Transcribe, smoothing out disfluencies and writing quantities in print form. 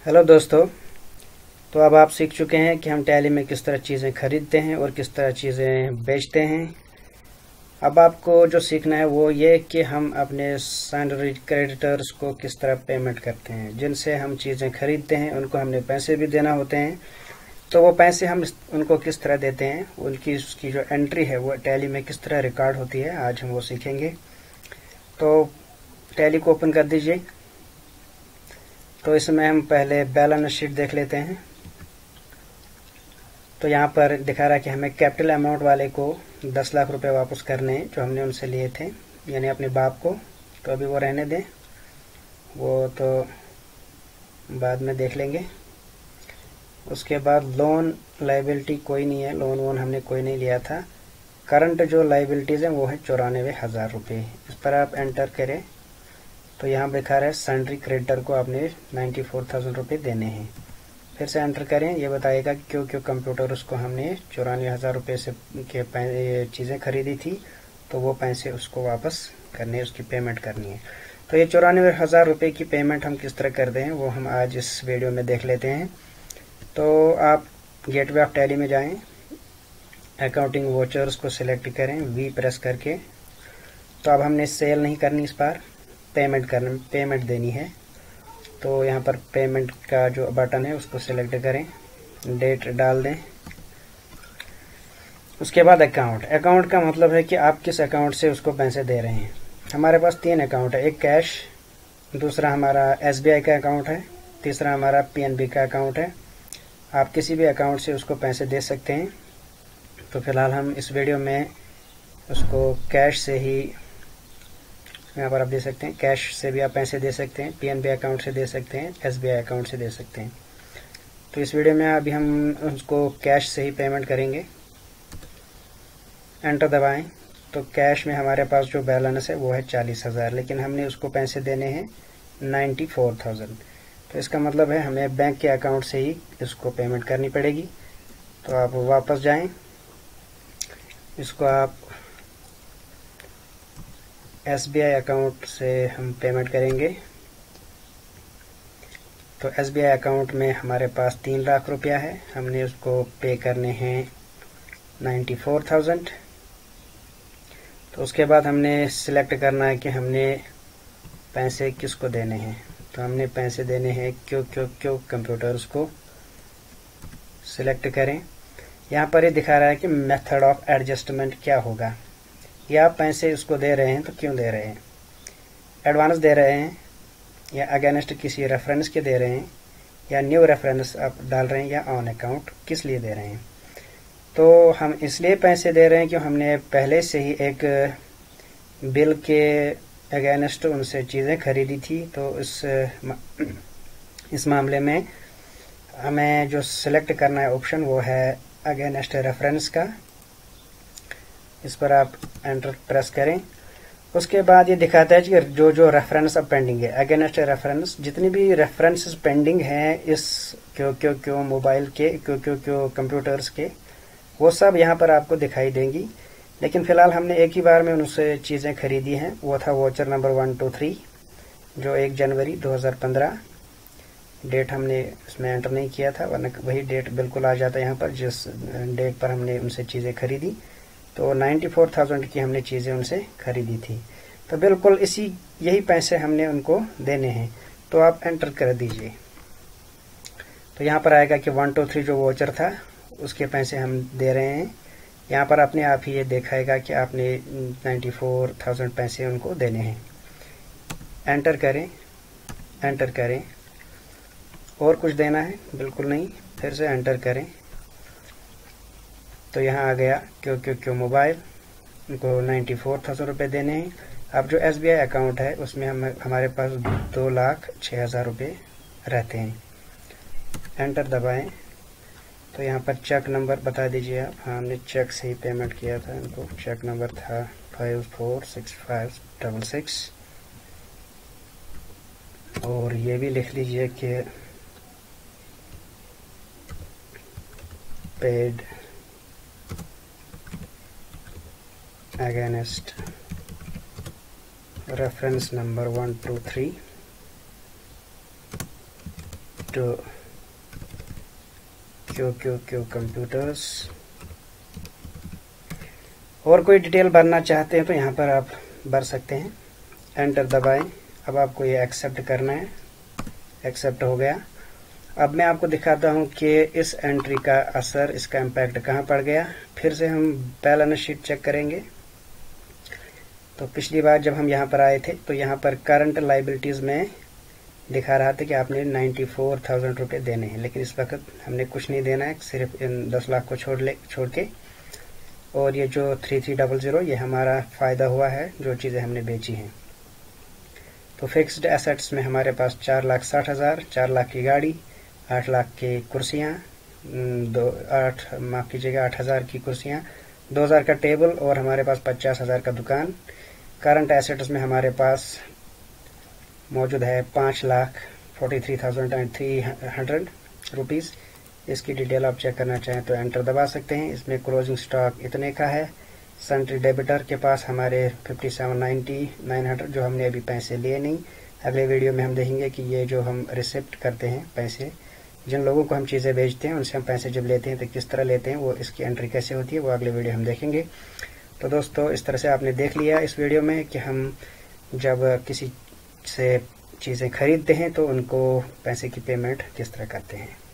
Hello दोस्तों। तो अब आप सीख चुके हैं कि हम टैली में किस तरह चीज़ें खरीदते हैं और किस तरह चीज़ें बेचते हैं। अब आपको जो सीखना है वो ये कि हम अपने सैलरी क्रेडिटर्स को किस तरह पेमेंट करते हैं। जिनसे हम चीज़ें खरीदते हैं उनको हमने पैसे भी देना होते हैं, तो वो पैसे हम उनको किस तरह देते हैं, उनकी उसकी जो एंट्री है वो टैली में किस तरह रिकॉर्ड होती है, आज हम वो सीखेंगे। तो टैली को ओपन कर दीजिए। तो इसमें हम पहले बैलेंस शीट देख लेते हैं। तो यहाँ पर दिखा रहा है कि हमें कैपिटल अमाउंट वाले को 10 लाख रुपए वापस करने हैं जो हमने उनसे लिए थे, यानी अपने बाप को। तो अभी वो रहने दें, वो तो बाद में देख लेंगे। उसके बाद लोन लाइबिलिटी कोई नहीं है, लोन वोन हमने कोई नहीं लिया था। करंट जो लाइबिलिटीज़ हैं वो है 94,000 रुपये। इस पर आप एंटर करें तो यहाँ दिखा रहा है सैलरी क्रेडिटर को आपने 94,000 रुपये देने हैं। फिर से एंटर करें, ये बताएगा कि क्यों क्यों कंप्यूटर उसको हमने 94,000 रुपये से के चीज़ें खरीदी थी, तो वो पैसे उसको वापस करने, उसकी पेमेंट करनी है। तो ये 94,000 रुपये की पेमेंट हम किस तरह करते हैं वो हम आज इस वीडियो में देख लेते हैं। तो आप गेटवे ऑफ टैली में जाएं, अकाउंटिंग वोचर्स को सिलेक्ट करें, वी प्रेस करके। तो अब हमने सेल नहीं करनी, इस पर पेमेंट देनी है। तो यहाँ पर पेमेंट का जो बटन है उसको सिलेक्ट करें, डेट डाल दें। उसके बाद अकाउंट का मतलब है कि आप किस अकाउंट से उसको पैसे दे रहे हैं। हमारे पास 3 अकाउंट है, एक कैश, दूसरा हमारा SBI का अकाउंट है, तीसरा हमारा PNB का अकाउंट है। आप किसी भी अकाउंट से उसको पैसे दे सकते हैं। तो फिलहाल हम इस वीडियो में उसको कैश से ही, यहाँ पर आप दे सकते हैं, कैश से भी आप पैसे दे सकते हैं, PNB अकाउंट से दे सकते हैं, SBI अकाउंट से दे सकते हैं। तो इस वीडियो में अभी हम उसको कैश से ही पेमेंट करेंगे। एंटर दबाएं। तो कैश में हमारे पास जो बैलेंस है वो है 40,000, लेकिन हमने उसको पैसे देने हैं 94,000। तो इसका मतलब है हमें बैंक के अकाउंट से ही इसको पेमेंट करनी पड़ेगी। तो आप वापस जाएं, इसको आप SBI अकाउंट से हम पेमेंट करेंगे। तो SBI अकाउंट में हमारे पास 3 लाख रुपया है, हमने उसको पे करने हैं 94,000। तो उसके बाद हमने सिलेक्ट करना है कि हमने पैसे किसको देने हैं। तो हमने पैसे देने हैं क्यों कंप्यूटर्स को। सिलेक्ट करें। यहाँ पर ये दिखा रहा है कि मेथड ऑफ एडजस्टमेंट क्या होगा। या आप पैसे उसको दे रहे हैं तो क्यों दे रहे हैं, एडवांस दे रहे हैं या अगेंस्ट किसी रेफरेंस के दे रहे हैं, या न्यू रेफरेंस आप डाल रहे हैं, या ऑन अकाउंट, किस लिए दे रहे हैं। तो हम इसलिए पैसे दे रहे हैं कि हमने पहले से ही एक बिल के अगेंस्ट उनसे चीज़ें खरीदी थी। तो इस मामले में हमें जो सिलेक्ट करना है ऑप्शन वो है अगेंस्ट रेफरेंस का। इस पर आप एंटर प्रेस करें। उसके बाद ये दिखाता है कि जो रेफरेंस अब पेंडिंग है, अगेंस्ट रेफरेंस, जितनी भी रेफरेंसेस पेंडिंग हैं इस क्यों मोबाइल के, क्यों कंप्यूटर्स के, वो सब यहाँ पर आपको दिखाई देंगी। लेकिन फ़िलहाल हमने एक ही बार में उनसे चीज़ें खरीदी हैं। वो था वोचर नंबर 1 2 3, जो 1 जनवरी 2015। डेट हमने इसमें एंटर नहीं किया था, वरना वही डेट बिल्कुल आ जाता है यहाँ पर जिस डेट पर हमने उनसे चीज़ें खरीदी। तो 94,000 की हमने चीज़ें उनसे खरीदी थी। तो बिल्कुल यही पैसे हमने उनको देने हैं। तो आप एंटर कर दीजिए। तो यहाँ पर आएगा कि 1 2 3 जो वोचर था उसके पैसे हम दे रहे हैं। यहाँ पर अपने आप ही ये दिखाएगा कि आपने 94,000 पैसे उनको देने हैं। एंटर करें। और कुछ देना है? बिल्कुल नहीं। फिर से एंटर करें। तो यहाँ आ गया क्यों मोबाइल, उनको 94,000 रुपये देने हैं। अब जो SBI अकाउंट है उसमें हमारे पास 2,06,000 रुपये रहते हैं। एंटर दबाएं। तो यहाँ पर चेक नंबर बता दीजिए आप। हाँ, हमने चेक से ही पेमेंट किया था इनको। चेक नंबर था 546566। और ये भी लिख लीजिए कि paid against reference number 1 2 3 to QQQ computers. और कोई डिटेल भरना चाहते हैं तो यहाँ पर आप भर सकते हैं। एंटर दबाएं। अब आपको ये एक्सेप्ट करना है। एक्सेप्ट हो गया। अब मैं आपको दिखाता हूँ कि इस एंट्री का असर, इसका इम्पैक्ट कहाँ पड़ गया। फिर से हम बैलेंस शीट चेक करेंगे। तो पिछली बार जब हम यहाँ पर आए थे तो यहाँ पर करंट लाइबिलिटीज़ में दिखा रहा था कि आपने 94,000 रुपये देने हैं, लेकिन इस वक्त हमने कुछ नहीं देना है, सिर्फ इन 10 लाख को छोड़ के। और ये जो 3300 ये हमारा फ़ायदा हुआ है जो चीज़ें हमने बेची हैं। तो फिक्स्ड एसेट्स में हमारे पास 4,60,000, 4 लाख की गाड़ी, 8 लाख की कुर्सियाँ, 8,000 की कुर्सियाँ, 2,000 का टेबल और हमारे पास 50,000 का दुकान। करंट एसेट्स में हमारे पास मौजूद है 5,43,300 रुपीज़। इसकी डिटेल आप चेक करना चाहें तो एंटर दबा सकते हैं। इसमें क्लोजिंग स्टॉक इतने का है। सन्ट्री डेबिटर के पास हमारे 57,900 जो हमने अभी पैसे लिए नहीं। अगले वीडियो में हम देखेंगे कि ये जो हम रिसिप्ट करते हैं पैसे, जिन लोगों को हम चीज़ें बेचते हैं उनसे हम पैसे जब लेते हैं तो किस तरह लेते हैं, वो इसकी एंट्री कैसे होती है, वो अगले वीडियो हम देखेंगे। तो दोस्तों इस तरह से आपने देख लिया इस वीडियो में कि हम जब किसी से चीज़ें खरीदते हैं तो उनको पैसे की पेमेंट किस तरह करते हैं।